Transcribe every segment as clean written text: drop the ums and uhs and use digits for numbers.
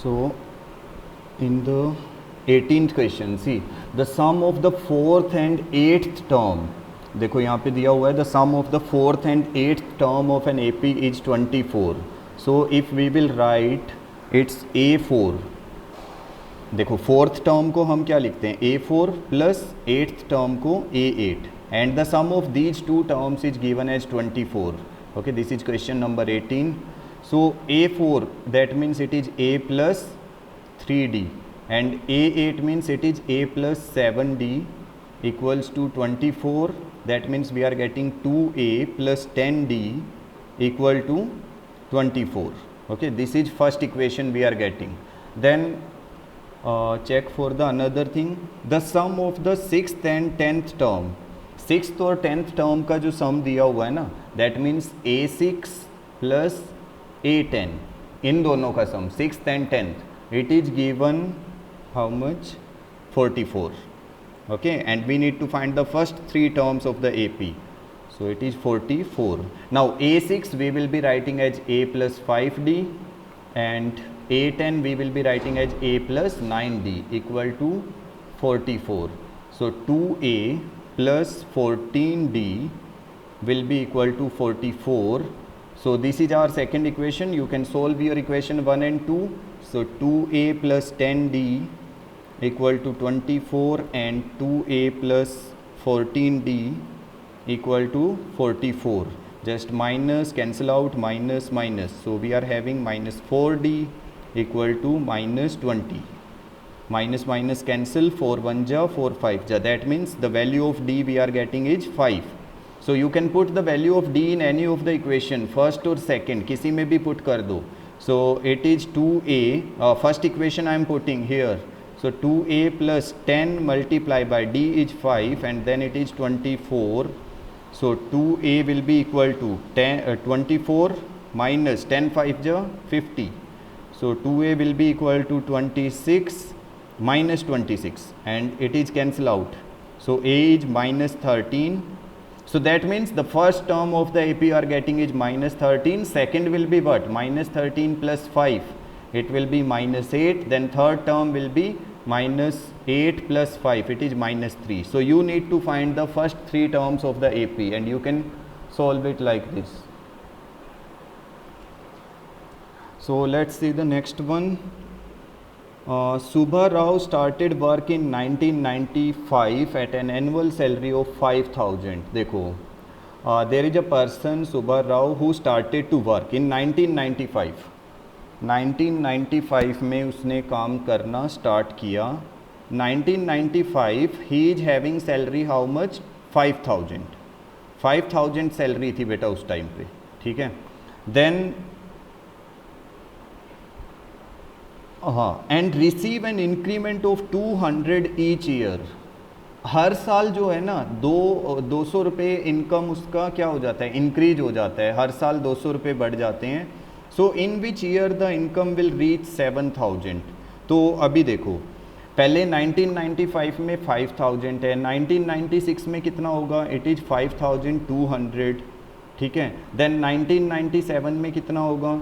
So in the 18th question, see the sum of the fourth and eighth term. देखो यहाँ पे दिया हुआ है the sum of the fourth and eighth term of an AP is 24. So if we will write its A4, देखो fourth term को हम क्या लिखते हैं A4 प्लस एट्थ टर्म को A8 and the sum of these two terms is given as 24. Okay, this is question number 18. So A4 that means it is A plus 3D and A8 means it is A plus 7D equals to 24. That means we are getting 2A plus 10D equal to 24. Okay, this is first equation we are getting. Then check for the another thing, the sum of the sixth and tenth term. Sixth और tenth term का जो सम दिया हुआ है ना, that means A6 plus A10, इन दोनों का sum sixth and tenth, it is given how much 44. Okay, and we need to find the first three terms of the AP. So it is 44. Now A6 we will be writing as A plus 5D and A10 we will be writing as A plus 9D equal to 44. So 2A plus 14D will be equal to 44. So this is our second equation. You can solve your equation 1 and 2. So 2A plus 10D equal to 24 and 2A plus 14D equal to 44. Just minus, cancel out, minus, minus. So we are having minus 4D equal to minus 20. Minus minus cancel, 4 1 ja, 4 5 ja. That means the value of D we are getting is 5. So you can put the value of D in any of the equation, first or second, किसी में भी put कर दो. So it is 2A, first equation I am putting here. So 2A plus 10 multiplied by D is 5 and then it is 24. So 2A will be equal to 24 minus 10 5 ja 50. So 2A will be equal to 26 minus 26 and it is cancel out. So A is minus 13. So that means the first term of the AP are getting is minus 13. Second will be what? Minus 13 plus 5. It will be minus 8. Then third term will be minus 8 plus 5. It is minus 3. So you need to find the first three terms of the AP and you can solve it like this. So let's see the next one. Subha Rao started work in 1995 at an annual salary of 5,000. देखो, there is a person Subha Rao who started to work in 1995. 1995 में उसने काम करना start किया. 1995 he is having salary how much? 5,000. 5,000 salary थी बेटा उस time पे, ठीक है. देन हाँ, and receive an increment of 200 each year. हर साल जो है ना 200 रुपये इनकम उसका क्या हो जाता है, इंक्रीज हो जाता है. हर साल 200 रुपये बढ़ जाते हैं. So in which year the income will reach 7,000. तो अभी देखो, पहले 1995 में 5,000 है, 1996 में कितना होगा, इट इज़ 5,200, ठीक है. देन 1997 में कितना होगा,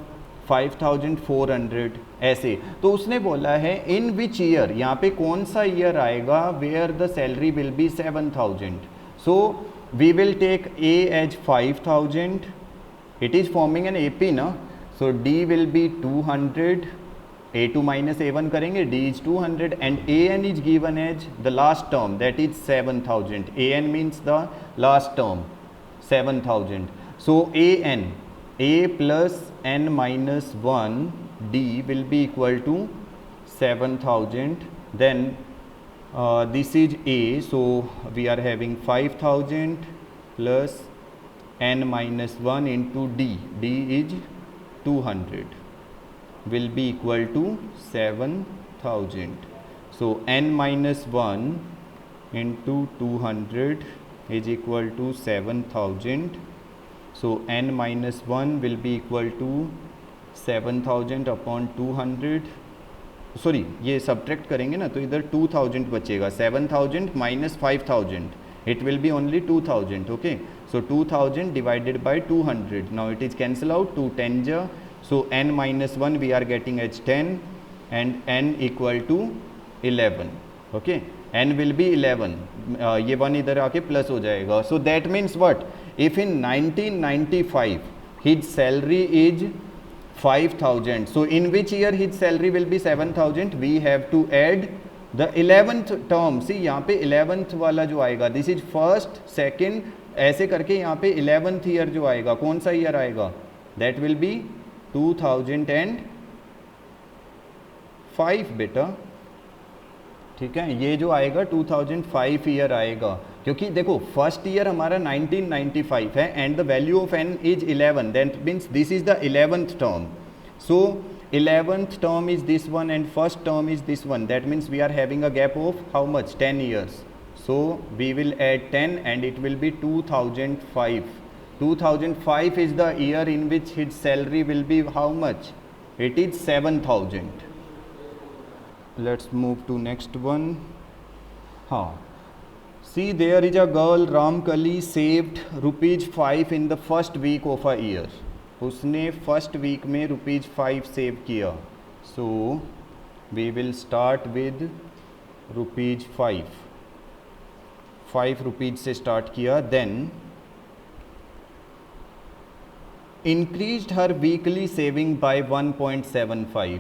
5,400, ऐसे. तो उसने बोला है इन विच ईयर, यहाँ पे कौन सा ईयर आएगा where the salary will be 7,000. So we will take a as 5,000. It is forming an AP ना. So D will be 200. A2 minus A1 करेंगे, D is 200 and AN is given as the last term that is 7,000. AN means the last term 7,000. So AN, A plus N minus 1 D will be equal to 7,000. Then this is A, so we are having 5,000 plus N minus 1 into D. D is 200 will be equal to 7,000. So N minus 1 into 200 is equal to 7,000. So n minus 1 will be equal to 7,000 upon 200. Sorry, ये subtract करेंगे ना तो इधर 2,000 बचेगा. 7,000 minus 5,000, it will B only 2,000. Okay, so 2,000 divided by 200. Now it is cancel out, 2 10 जा. सो n minus 1 we are getting as 10 and n equal to 11. Okay, n will be 11. ये 1 इधर आके प्लस हो जाएगा. So that means what? If in 1995 his salary is 5,000, so in which year his salary will be 7,000? We have to add the 11th term. See यहाँ पे 11th वाला जो आएगा, this is first, second, ऐसे करके यहाँ पे 11th ईयर जो आएगा, कौन सा ईयर आएगा? That will be 2005 बेटा. ठीक है, ये जो आएगा 2005 ईयर आएगा, क्योंकि देखो फर्स्ट ईयर हमारा 1995 है and the value of n is 11, that means this is the 11th term. So 11th term is this one and first term is this one. That means we are having a gap of how much? 10 years. So we will add 10 and it will be 2005. 2005 is the year in which his salary will be how much? It is 7,000. Let's move to next one. See, there is a girl, Ramkali, saved ₹5 in the first week of a year. उसने first week में ₹5 save किया. So we will start with ₹5. ₹5 से start किया. Then increased हर weekly saving by 1.75.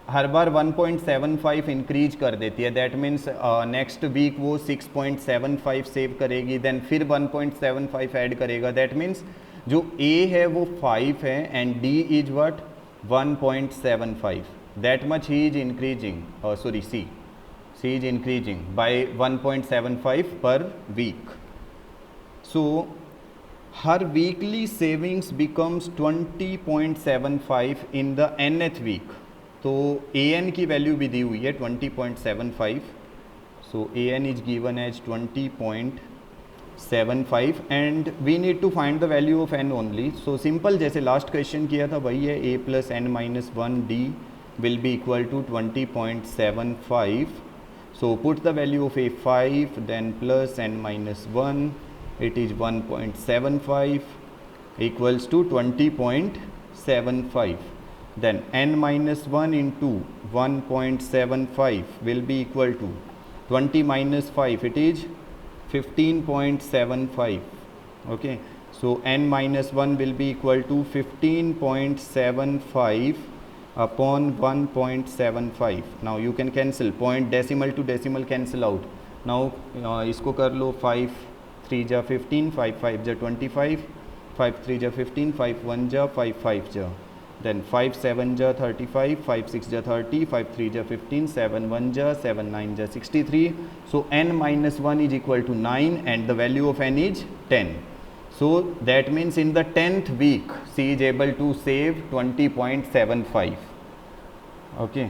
हर बार 1.75 increase कर देती है. दैट मीन्स नेक्स्ट वीक वो 6.75 सेव करेगी, देन फिर 1.75 ऐड करेगा. दैट मीन्स जो A है वो 5 है and D is what 1.75. That much he is increasing, sorry C is increasing by 1.75 per week. So हर weekly savings becomes 20.75 in the nth week. तो AN की वैल्यू भी दी हुई है 20.75. So AN is given as 20.75 and we need to find the value of n only. So simple, जैसे last question किया था वही है. a + n - 1 d will be equal to 20.75. So put the value of a 5, then plus n - 1, it is 1.75 equals to 20.75. then n - 1 into 1.75 will be equal to 20 - 5, it is 15.75. okay, so n - 1 will be equal to 15.75 upon 1.75. now you can cancel point, decimal to decimal cancel out. now इसको कर लो. 5 3 जा 15, 5 5 जा 25, 5 3 जा 15, 5 1 जा 5 5 जा, then 5 7 ja 35, 5 6 ja 30, 5 3 ja 15, 7 1 ja 7 9 ja 63. so n - 1 is equal to 9 and the value of n is 10. so that means in the 10th week she is able to save 20.75. okay,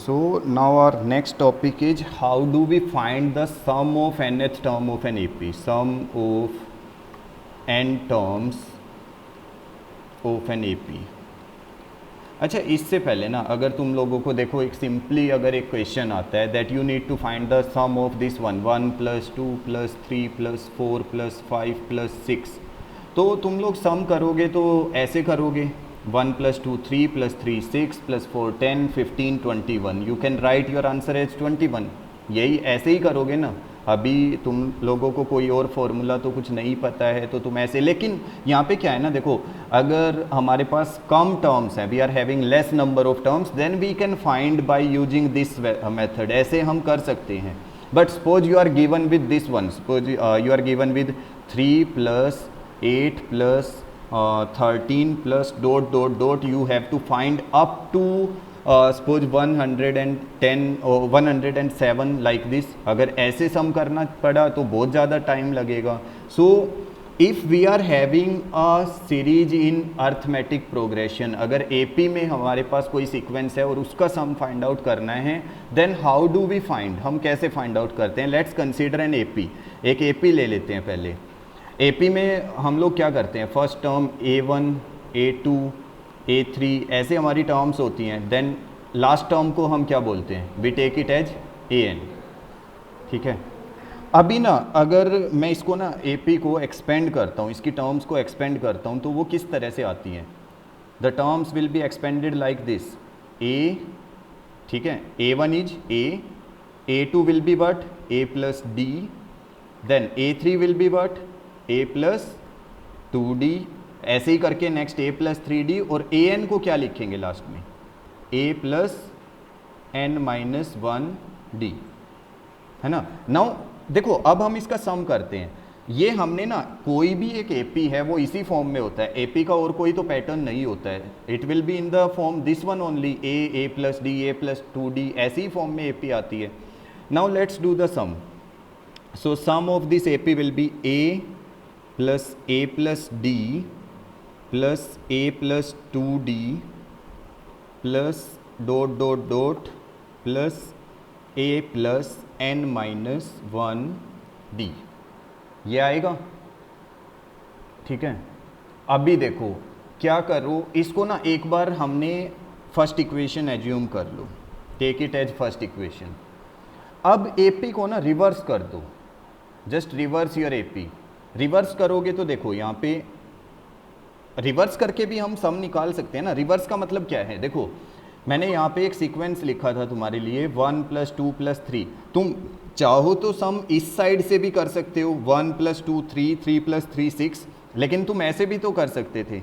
so now our next topic is how do we find the sum of nth term of an AP. sum of n terms of an AP. अच्छा, इससे पहले ना अगर तुम लोगों को देखो एक सिंपली अगर एक क्वेश्चन आता है that you need to find the sum of this one 1 + 2 + 3 + 4 + 5 + 6, तो तुम लोग सम करोगे तो ऐसे करोगे 1 + 2 3 + 3 6 + 4 10 15 21. You can write your answer as 21. यही ऐसे ही करोगे ना. अभी तुम लोगों को कोई और फॉर्मूला तो कुछ नहीं पता है तो तुम ऐसे, लेकिन यहाँ पे क्या है ना, देखो अगर हमारे पास कम टर्म्स हैं, we are having less number of terms, then we can find by using this method. ऐसे हम कर सकते हैं. But suppose you are given with this one, suppose you are given with 3 + 8 + 13 + ... you have to find up to suppose 110 or 107 like this. अगर ऐसे सम करना पड़ा तो बहुत ज़्यादा टाइम लगेगा. So if we are having a series in arithmetic progression, अगर AP में हमारे पास कोई सीक्वेंस है और उसका सम फाइंड आउट करना है, then how do we find, हम कैसे फाइंड आउट करते हैं. Let's consider an AP. एक AP ले लेते हैं पहले. AP में हम लोग क्या करते हैं, first term A1 A2 A3 ऐसे हमारी टर्म्स होती हैं. देन लास्ट टर्म को हम क्या बोलते हैं, we take it as AN. ठीक है. अभी ना अगर मैं इसको ना AP को एक्सपेंड करता हूँ, इसकी टर्म्स को एक्सपेंड करता हूँ, तो वो किस तरह से आती हैं. The terms will be expanded like this. A ठीक है, A1 is A, A2 will be what A plus d, then A3 will be what A plus 2D, ऐसे ही करके नेक्स्ट A प्लस 3D, और AN को क्या लिखेंगे last में A plus N minus 1D, है ना। नाउ देखो अब हम इसका सम करते हैं। ये हमने ना कोई भी एक AP है वो इसी फॉर्म में होता है, AP का और कोई तो पैटर्न नहीं होता है, it will be in the form this one only A plus d, A plus 2D, ऐसी ही फॉर्म में AP आती है। Now let's do the sum. So sum of this AP will be A plus D plus A plus 2D plus dot dot dot plus A plus N minus 1D, ये आएगा। ठीक है, अभी देखो क्या करो, इसको ना एक बार हमने फर्स्ट इक्वेशन एज्यूम कर लो, take it as first equation. अब AP को ना रिवर्स कर दो, just reverse your AP। Reverse करोगे तो देखो यहाँ पे रिवर्स करके भी हम सम निकाल सकते हैं ना। रिवर्स का मतलब क्या है, देखो मैंने यहाँ पे एक सीक्वेंस लिखा था तुम्हारे लिए 1 प्लस 2 प्लस 3, तुम चाहो तो सम इस साइड से भी कर सकते हो 1 प्लस 2 3, 3 प्लस 3 6, लेकिन तुम ऐसे भी तो कर सकते थे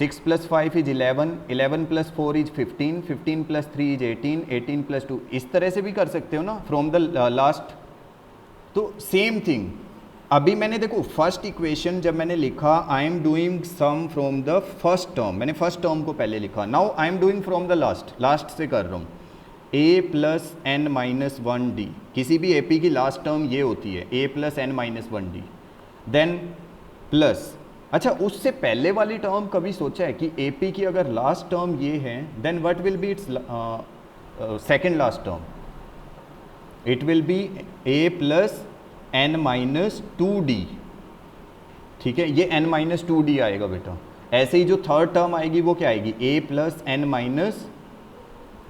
6 plus 5 is 11, 11 plus 4 is 15, 15 plus 3 is 18, 18 plus 2, इस तरह से भी कर सकते हो ना फ्रॉम द लास्ट। तो सेम थिंग अभी मैंने देखो फर्स्ट इक्वेशन जब मैंने लिखा I am doing sum from the first term, मैंने फर्स्ट टर्म को पहले लिखा, now I am doing from the last, last से कर रहा हूँ A plus N minus 1D, किसी भी AP की लास्ट टर्म ये होती है A plus N minus 1D, then plus, अच्छा उससे पहले वाली टर्म कभी सोचा है कि AP की अगर लास्ट टर्म ये है then what will be its second last term, it will be A plus N minus 2D, ठीक है, ये N माइनस 2D आएगा बेटा। ऐसे ही जो थर्ड टर्म आएगी वो क्या आएगी A plus N minus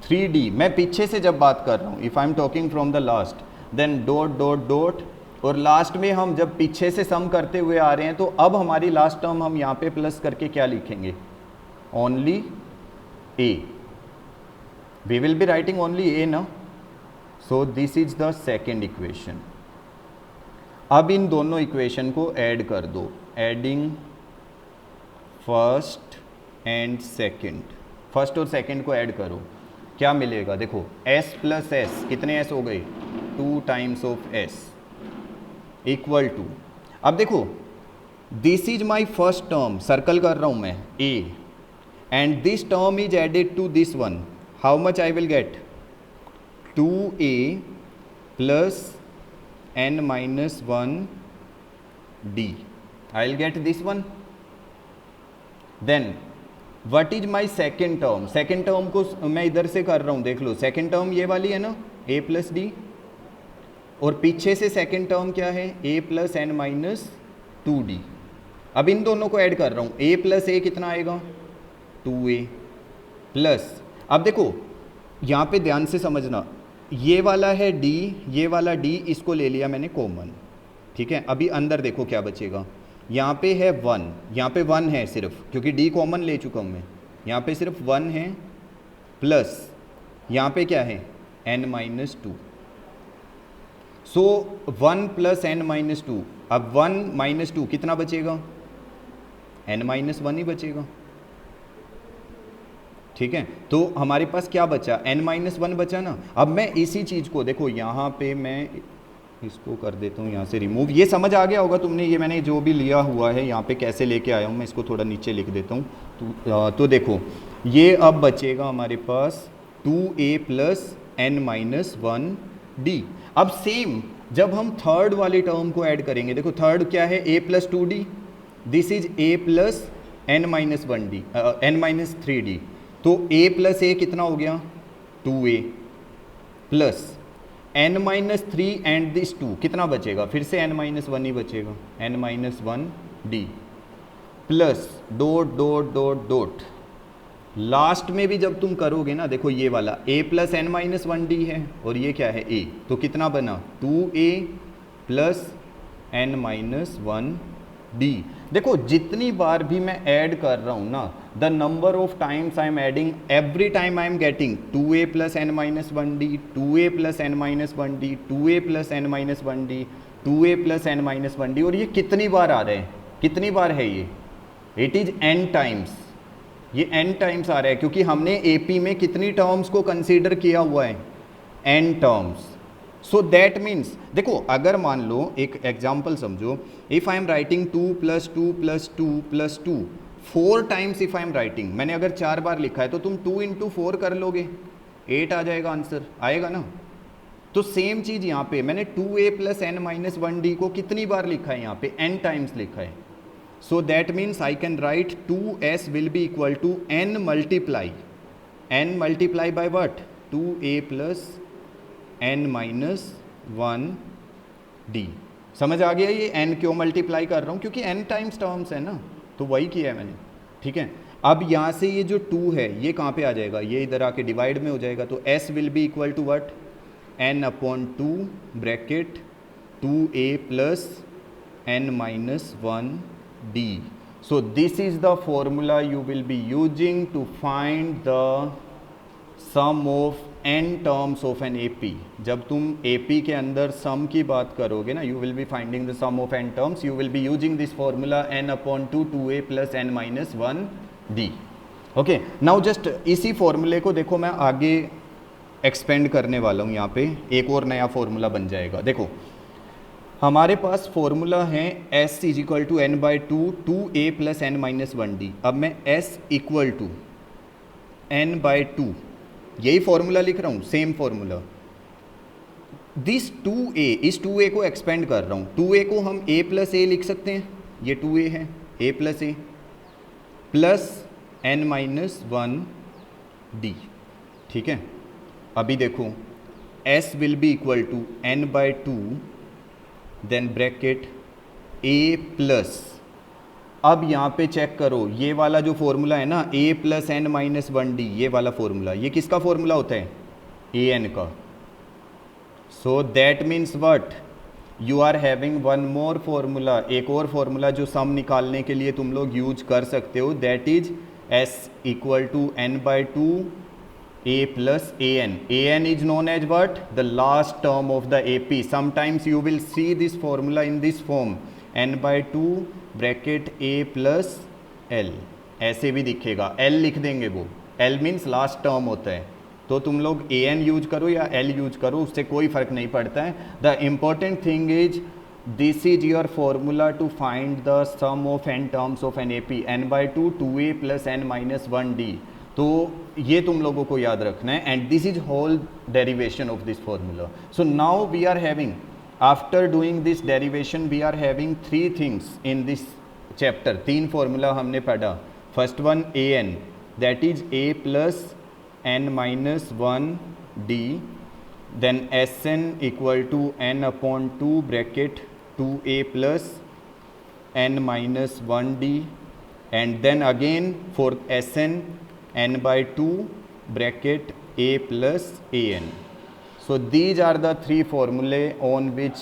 3D, मैं पीछे से जब बात कर रहा हूँ, if I am talking from the last, then dot dot dot, और लास्ट में हम जब पीछे से सम करते हुए आ रहे हैं तो अब हमारी लास्ट टर्म हम यहाँ पे प्लस करके क्या लिखेंगे, only A, we will be writing only A ना। So this is the second equation. अब इन दोनों इक्वेशन को ऐड कर दो, adding first and second, first और सेकंड को ऐड करो, क्या मिलेगा देखो S प्लस S, कितने S हो गए 2 times of S equal to, अब देखो this is my first term, circle कर रहा हूँ मैं A, and this term is added to this one, how much I will get 2A plus N minus 1D, I will get this one. Then what is my second term, second term को मैं इधर से कर रहा हूँ, देख लो second term ये वाली है ना A plus D, और पीछे से second term क्या है A plus N minus 2D। अब इन दोनों को ऐड कर रहा हूँ, A plus A कितना आएगा 2A प्लस, अब देखो यहाँ पे ध्यान से समझना, ये वाला है D, ये वाला D, इसको ले लिया मैंने कॉमन, ठीक है। अभी अंदर देखो क्या बचेगा, यहाँ पे है 1, यहाँ पे 1 है सिर्फ, क्योंकि D कॉमन ले चुका हूँ मैं, यहाँ पे सिर्फ 1 है, प्लस यहाँ पे क्या है N माइनस 2, सो 1 प्लस N माइनस 2, अब 1 माइनस 2 कितना बचेगा N माइनस 1 ही बचेगा, ठीक है। तो हमारे पास क्या बचा N माइनस 1 बचा ना। अब मैं इसी चीज़ को देखो यहाँ पे मैं इसको कर देता हूँ यहाँ से रिमूव, ये समझ आ गया होगा तुमने, ये मैंने जो भी लिया हुआ है यहाँ पे कैसे लेके आया हूँ, मैं इसको थोड़ा नीचे लिख देता हूँ। तो देखो ये अब बचेगा हमारे पास 2A plus N minus 1D। अब सेम जब हम थर्ड वाली टर्म को ऐड करेंगे, देखो थर्ड क्या है A plus 2D, this is A plus N minus 1D, N minus 3D, तो A प्लस A कितना हो गया 2A plus N minus 3 and this 2 कितना बचेगा, फिर से N माइनस 1 ही बचेगा, N minus 1D plus dot dot dot dot, last में भी जब तुम करोगे ना, देखो ये वाला A plus N minus 1D है और ये क्या है A, तो कितना बना 2A plus N minus 1D। देखो जितनी बार भी मैं ऐड कर रहा हूँ ना, the number of times I am adding, every time I am getting 2a plus n minus 1d, 2a plus n minus 1d, 2a plus n minus 1d, 2a plus n minus 1d, और ये कितनी बार आ रहे हैं, कितनी बार है ये, it is n times, ये n times आ रहा है क्योंकि हमने AP में कितनी टर्म्स को कंसीडर किया हुआ है, n terms. So that means देखो, अगर मान लो एक एग्जाम्पल समझो, if I am writing 2 plus 2 plus 2 plus 2 4 times, if I am writing, मैंने अगर 4 बार लिखा है तो तुम 2 इंटू 4 कर लोगे, 8 आ जाएगा आंसर, आएगा ना. तो सेम चीज यहाँ पे मैंने 2a plus n minus 1d को कितनी बार लिखा है, यहाँ पे n टाइम्स लिखा है. So that means I can write 2s will be equal to n multiply by what, 2a plus n minus 1d. समझ आ गया ये n क्यों मल्टीप्लाई कर रहा हूँ, क्योंकि n टाइम्स टर्म्स है ना, तो वही किया है मैंने. ठीक है, अब यहाँ से ये जो 2 है ये कहाँ पे आ जाएगा, ये इधर आके डिवाइड में हो जाएगा, तो s will be equal to what, n upon 2 bracket 2a plus n minus 1d. So this is the formula you will be using to find the sum of n terms of an AP. जब तुम AP के अंदर सम की बात करोगे ना, you will be finding the sum of n terms, you will be using this formula n upon 2 2a plus n minus 1d. Okay, now just इसी फॉर्मूले को देखो मैं आगे एक्सपेंड करने वाला हूँ, यहाँ पे एक और नया फॉर्मूला बन जाएगा. देखो हमारे पास फॉर्मूला है s is equal to n by 2 2a plus n minus 1d. अब मैं s equal to n by 2 यही फॉर्मूला लिख रहा हूँ, सेम फॉर्मूला. दिस 2a, इस 2a को एक्सपेंड कर रहा हूँ, 2a को हम a प्लस a लिख सकते हैं, ये 2a है, a plus a plus n minus 1d. ठीक है, अभी देखो s will be equal to n by 2 then bracket a plus, अब यहाँ पे चेक करो, ये वाला जो फॉर्मूला है ना, a plus n minus 1d, ये वाला फॉर्मूला, ये किसका फॉर्मूला होता है, an का. So that means what, you are having one more formula, एक और फॉर्मूला जो सम निकालने के लिए तुम लोग यूज कर सकते हो, that is s equal to n by 2 a plus an. an is known as what, the last term of the AP. Sometimes you will see this formula in this form, n by 2 bracket a plus l, ऐसे भी दिखेगा, l लिख देंगे, वो l means last term होता है, तो तुम लोग an यूज करो या l यूज करो, उससे कोई फर्क नहीं पड़ता है. The important thing is this is your formula to find the sum of n terms of an AP, n by 2 2a plus n minus 1d. तो ये तुम लोगों को याद रखना है, and this is whole derivation of this formula. So now we are having, after doing this derivation we are having 3 things in this chapter. 3 formula हमने पढ़ा. First one an, that is a plus n minus 1d, then sn equal to n upon 2 bracket 2a plus n minus 1d, and then again for sn n by 2 bracket a plus an. So these are the 3 formulae on which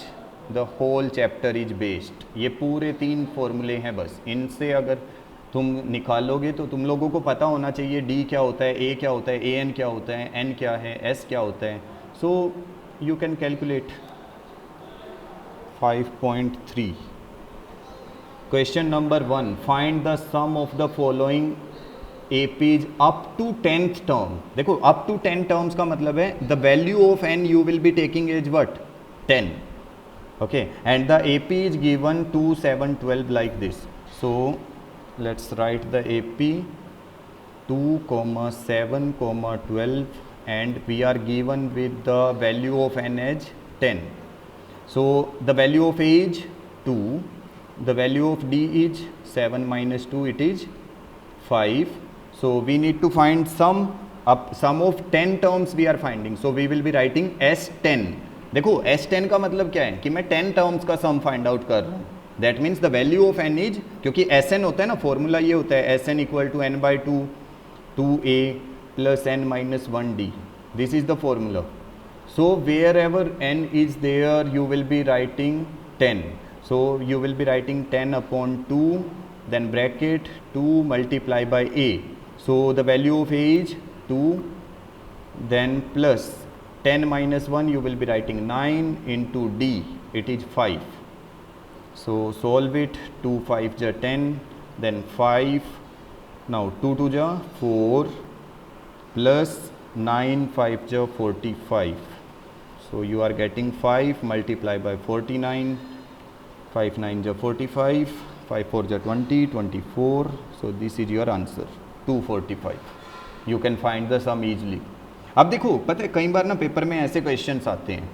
the whole chapter is based. ये पूरे 3 फॉर्मूले हैं बस, इनसे अगर तुम निकालोगे तो तुम लोगों को पता होना चाहिए d क्या होता है, a क्या होता है, an क्या होता है, n क्या है, s क्या होता है. So you can calculate. 5.3 question number 1, find the sum of the following APs up to 10th term. देखो up to 10 terms का मतलब है the value of n you will be taking is what, 10. Okay, and the AP is given 2 7 12 like this. So let's write the AP 2 7 12, and we are given with the value of n as 10. So the value of A is 2, the value of D is 7 minus 2, it is 5. So we need to find sum of 10 terms we are finding. So we will be writing S10. देखो S10 का मतलब क्या है कि मैं 10 terms का sum find out कर रहा हूँ. That means the value of n is, क्योंकि Sn होता है ना, फॉर्मूला ये होता है Sn equal to n by 2 2a plus n minus 1d. This is the formula. So wherever n is there you will be writing 10. So you will be writing 10 upon 2 then bracket 2 multiply by a, so the value of a is 2, then plus 10 minus 1 you will be writing 9 into d, it is 5. So solve it, 2 5 ja 10, then 5, now 2 2 ja 4 plus 9 5 ja 45. So you are getting 5 multiply by 49, 5 9 ja 45, 5 4 ja 20, 24. So this is your answer, 245. You can find the sum easily. अब देखो पता है कई बार ना paper में ऐसे questions आते हैं,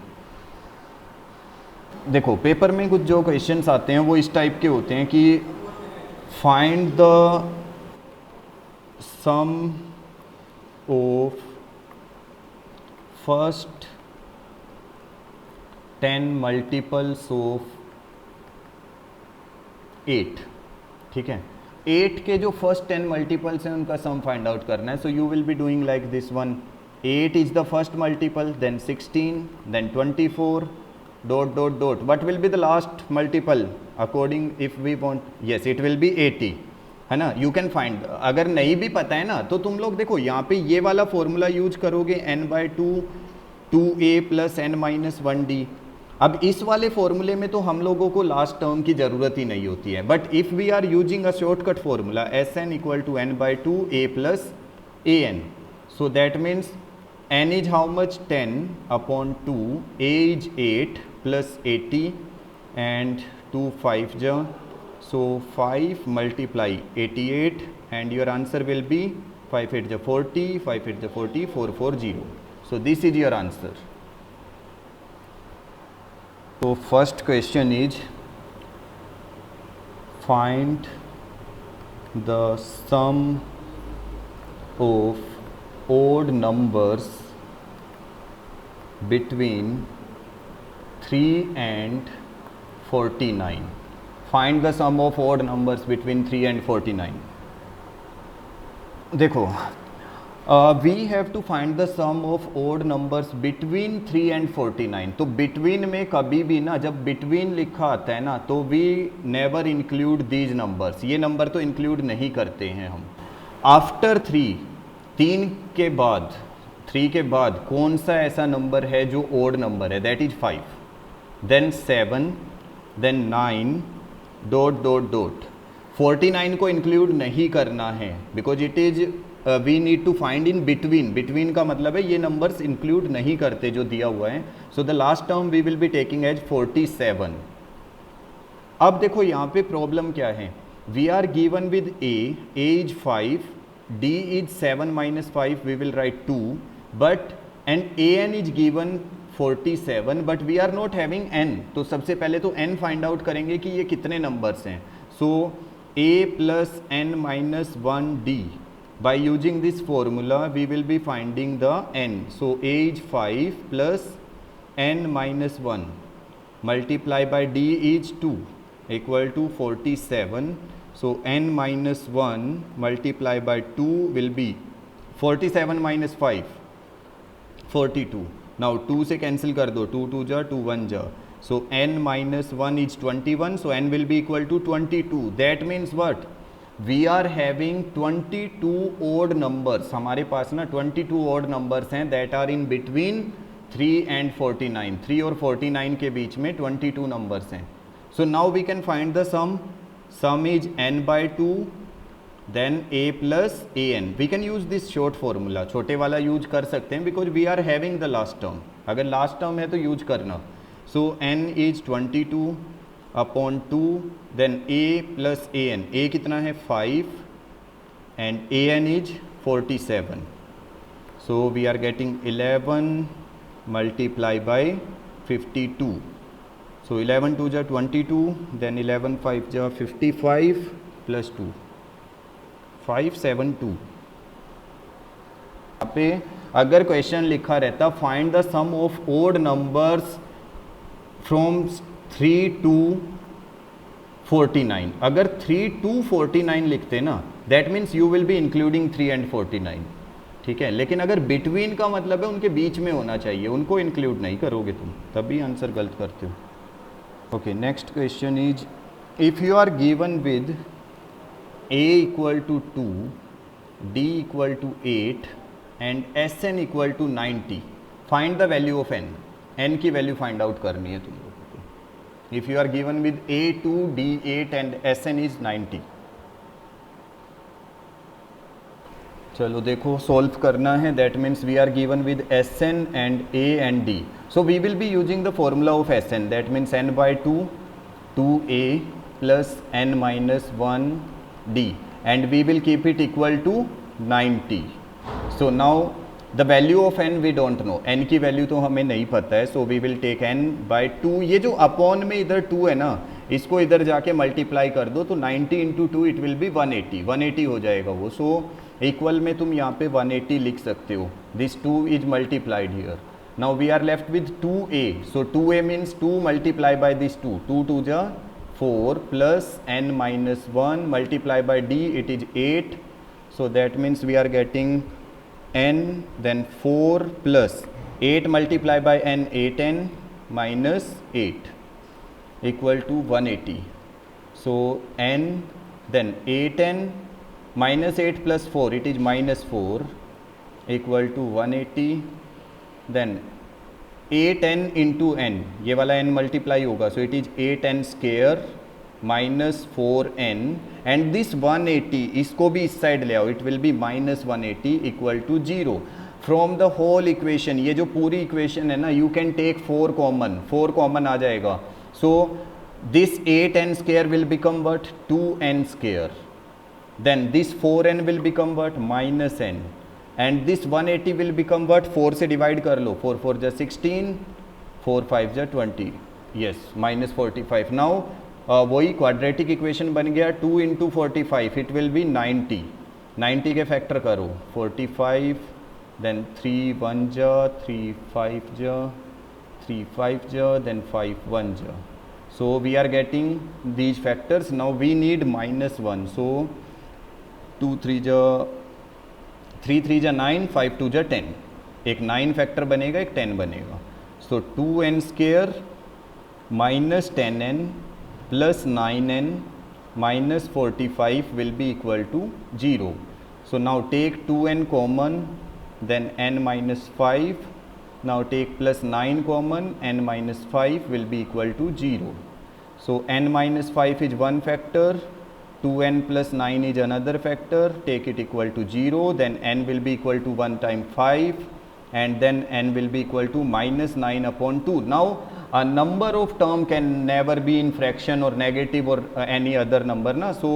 देखो पेपर में कुछ जो क्वेश्चंस आते हैं वो इस टाइप के होते हैं कि find the sum of first 10 multiples of 8, ठीक है, 8 के जो फर्स्ट 10 मल्टीपल्स हैं उनका सम फाइंड आउट करना है. So you will be doing like this one, 8 is the first multiple, then 16, then 24, dot dot dot. What will be the last multiple according, if we want, yes it will be 80, है ना. You can find, अगर नहीं भी पता है ना तो तुम लोग देखो यहाँ पे ये वाला फॉर्मूला यूज करोगे n/2 2a plus n minus 1d. अब इस वाले फॉर्मूले में तो हम लोगों को लास्ट टर्म की ज़रूरत ही नहीं होती है, but if we are using a shortcut formula Sn equal to n/2 a plus an, so that means n is how much, 10 upon 2, a is 8 plus 80 and 2 5 ja, so 5 multiply 88 and your answer will be 5 8 ja 40, 5 8 ja 40, 440. So this is your answer. So first question is find the sum of odd numbers between 3 and 49. Find the sum of odd numbers between 3 and 49. देखो we have to find the sum of odd numbers between 3 and 49. तो between में कभी भी ना जब between लिखा आता है ना तो we never include these numbers, ये नंबर तो include नहीं करते हैं हम. After 3 के बाद 3 के बाद कौन सा ऐसा नंबर है जो ओड नंबर है, that is 5, then 7, then 9 dot dot dot. 49 को इंक्लूड नहीं करना है because it is we need to find in between. Between का मतलब है ये नंबर्स इंक्लूड नहीं करते जो दिया हुआ है. So the last term we will be taking as 47. अब देखो यहाँ पे प्रॉब्लम क्या है, we are given with a is 5, d is 7 minus 5, we will write 2, but and an is given 47, but we are not having n. तो सबसे पहले तो n फाइंड आउट करेंगे कि ये कितने नंबर्स हैं. सो a plus n minus 1d, by using this formula we will be finding the n. So a is 5 plus n minus 1 multiply by d is 2 equal to 47. So n minus 1 multiply by 2 will be 47 minus 5, 42. Now 2 से cancel कर दो, 2 2 जा 2 1 जा. So n minus 1 is 21. So n will be equal to 22. That means what? We are having 22 odd numbers. हमारे पास ना 22 odd numbers हैं that are in between 3 and 49. 3 और 49 के बीच में 22 numbers हैं. So now we can find the sum. Sum is n/2 then a plus an. We can use this short formula, छोटे वाला use कर सकते हैं because we are having the last term. अगर लास्ट टर्म है तो use करना. So n is 22 upon 2 then a plus an. a कितना है 5 and an is 47. So we are getting 11 multiply by 52. So 11 2 जा 22, then 11 5 जा 55 plus 2, 572. यहाँ पे अगर क्वेश्चन लिखा रहता find the sum of odd numbers from 3 to 49, अगर 3 to 49 लिखते ना that means you will be including 3 and 49. ठीक है, लेकिन अगर बिटवीन का मतलब है उनके बीच में होना चाहिए, उनको इंक्लूड नहीं करोगे तुम तभी आंसर गलत करते हो. Okay, next question is if you are given with A equal to 2, D equal to 8 and Sn equal to 90. Find the value of n. n की वैल्यू फाइंड आउट करनी है तुम लोगों को. If you are given with A2, D8 and Sn is 90. चलो देखो सॉल्व करना है. That means we are given with Sn and A and D. So we will be using the formula of Sn. That means n by 2, 2A plus n minus 1 D, and we will keep it equal to 90. So now the value of n we don't know. n की value तो हमें नहीं पता है. so we will take n by 2. ये जो upon में इधर 2 है ना, इसको इधर जाके मल्टीप्लाई कर दो तो 90 इंटू 2 इट विल बी 180. 180 हो जाएगा वो. सो इक्वल में तुम यहाँ पे 180 लिख सकते हो. This 2 is multiplied here. Now we are left with 2a. So 2a means 2 multiply by this 2. 2 2 जा 4 plus n minus 1 multiply by d, it is 8. So that means we are getting n, then 4 plus 8 multiply by n, 8n minus 8 equal to 180. So n, then 8n minus 8 plus 4, it is minus 4 equal to 180. Then 8n into n, ये वाला n multiply होगा. So it is 8n square minus 4n, and this 180 इसको भी इस side ले आओ. It will be minus 180 equal to 0. From the whole equation, ये जो पूरी इक्वेशन है ना, you can take 4 common. 4 common आ जाएगा. So this 8n square will become what 2n square. Then this 4n will become what minus n, and this 180 will become what 4 से divide कर लो. 4 4 जा 16, 4 5 जा 20. Yes, minus 45. नाउ वही quadratic equation बन गया. 2 into 45 it will B 90. 90 के factor करो. 45, then 3 1 जा, 3 5 जा, 3 5 जा, देन 5 1 जा. So we are getting these factors. Now we need minus 1. So 2 3 जा 3 3 जा 9, 5 2 जा 10. एक 9 फैक्टर बनेगा, एक 10 बनेगा. सो 2n square minus 10n plus 9n minus 45 will be equal to 0. So now take 2n common, then n minus 5. Now take plus 9 common, n minus 5 will be equal to 0. So n minus 5 is one factor, 2n plus 9 is another factor. Take it equal to 0, then n will be equal to 1 time 5, and then n will be equal to minus 9 upon 2. Now a number of term can never be in fraction or negative or any other number ना. so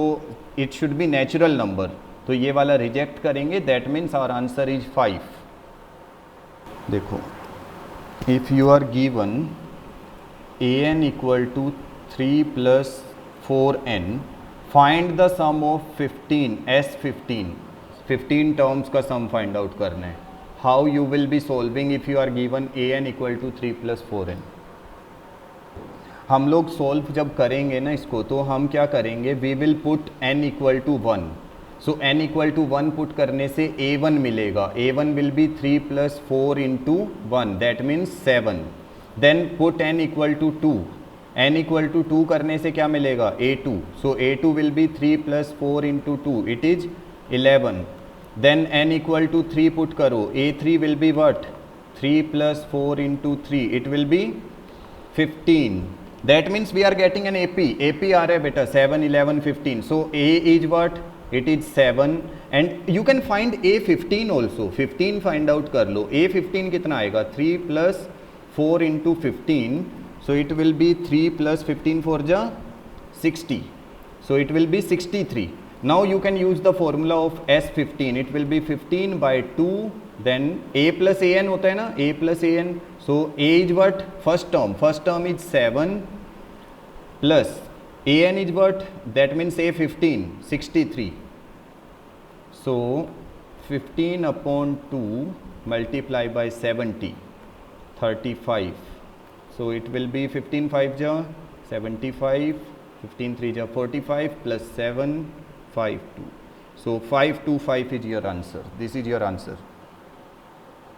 it should be natural number. तो ये वाला reject करेंगे. That means our answer is 5. देखो, if you are given an equal to 3 plus 4n, find the sum of 15 S15. 15 terms का sum find out करना है. How you will be solving if you are given an equal to 3 plus 4n. हम लोग solve जब करेंगे ना इसको, तो हम क्या करेंगे, we will put n equal to 1. So n equal to 1 put करने से a1 मिलेगा. a1 will be 3 plus 4 into 1, that means 7. Then put n equal to 2. n equal to 2 करने से क्या मिलेगा, a2. So a2 will be 3 plus 4 into 2, it is 11. Then n equal to 3 put करो. a3 will be what 3 plus 4 into 3, it will B 15. That means we are getting an AP. AP आ रहा है बेटा 7, 11, 15. So A is what? It is 7. And you can find A15 also. 15 find out कर लो. A15 कितना आएगा? 3 plus 4 into 15. So it will be 3 plus 15 4 जा 60. So it will be 63. Now you can use the formula of S15. It will be 15 by 2. Then A plus an होता है ना, A plus an. So A is what? First term. First term is 7 plus an is what? That means A15, 63. So 15 upon 2 multiply by 70, 35. So it will be 15 5 ja 75, 15 3 ja 45 plus 7 5 2. So 525 is your answer. This is your answer.